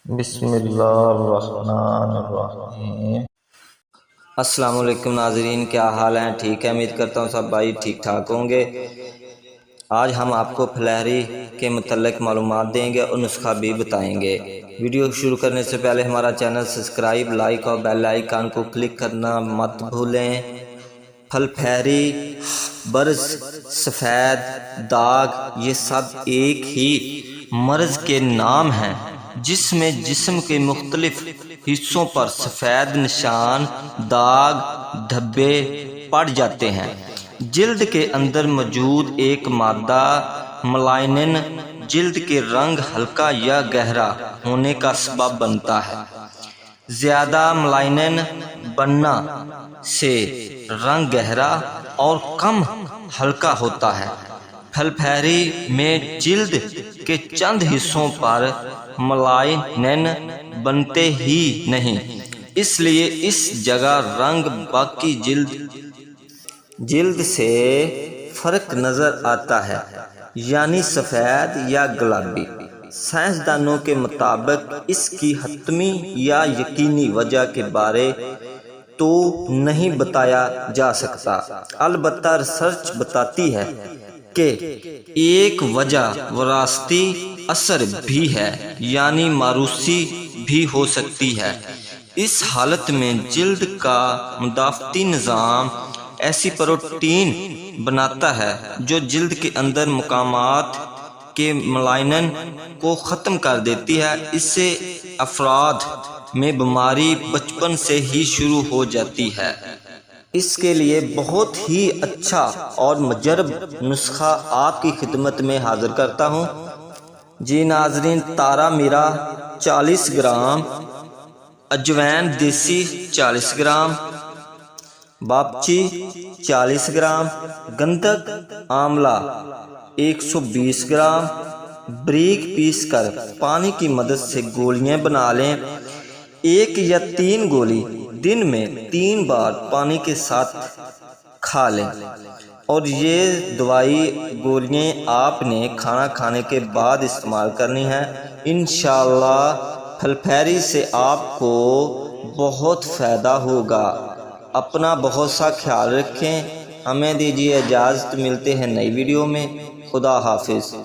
بسم اللہ الرحمن الرحیم۔ السلام علیکم ناظرین، کیا حال ہیں؟ ٹھیک ہے، امید کرتا ہوں سب بھائی ٹھیک ٹھاک ہوں گے۔ آج ہم آپ کو پھلیری کے متعلق معلومات دیں گے اور نسخہ بھی بتائیں گے۔ ویڈیو شروع کرنے سے پہلے ہمارا چینل سبسکرائب، لائک اور بیل آئیکن کو کلک کرنا مت بھولیں۔ پھل پھیری، برز، سفید داغ یہ سب ایک ہی مرض کے نام ہیں جس میں جسم کے مختلف حصوں پر سفید نشان، داغ، دھبے پڑ جاتے ہیں۔ جلد کے اندر موجود ایک مادہ ملائنن جلد کے رنگ ہلکا یا گہرا ہونے کا سبب بنتا ہے۔ زیادہ ملائنن بننا سے رنگ گہرا اور کم ہلکا ہوتا ہے۔ پھل پھیری میں جلد کے چند حصوں پر ملائنن بنتے ہی نہیں، اس لیے اس جگہ رنگ باقی جلد سے فرق نظر آتا ہے، یعنی سفید یا گلابی۔ سائنسدانوں کے مطابق اس کی حتمی یا یقینی وجہ کے بارے تو نہیں بتایا جا سکتا، البتہ ریسرچ بتاتی ہے کہ ایک وجہ وراثتی اثر بھی ہے، یعنی موروثی بھی ہو سکتی ہے۔ اس حالت میں جلد کا مدافعتی نظام ایسی پروٹین بناتا ہے جو جلد کے اندر مقامات کے ملائنن کو ختم کر دیتی ہے۔ اس سے افراد میں بیماری بچپن سے ہی شروع ہو جاتی ہے۔ اس کے لیے بہت ہی اچھا اور مجرب نسخہ آپ کی خدمت میں حاضر کرتا ہوں۔ جی ناظرین، تارا میرا 40 گرام، اجوین دیسی 40 گرام، باپچی 40 گرام، گندھک آملہ 120 گرام، بریک پیس کر پانی کی مدد سے گولیاں بنا لیں۔ 1 یا 3 گولی دن میں 3 بار پانی کے ساتھ کھا لیں، اور یہ گولیاں آپ نے کھانا کھانے کے بعد استعمال کرنی ہے۔ انشاءاللہ پھل پھیری سے آپ کو بہت فائدہ ہوگا۔ اپنا بہت سا خیال رکھیں۔ ہمیں دیجیے اجازت، ملتے ہیں نئی ویڈیو میں۔ خدا حافظ۔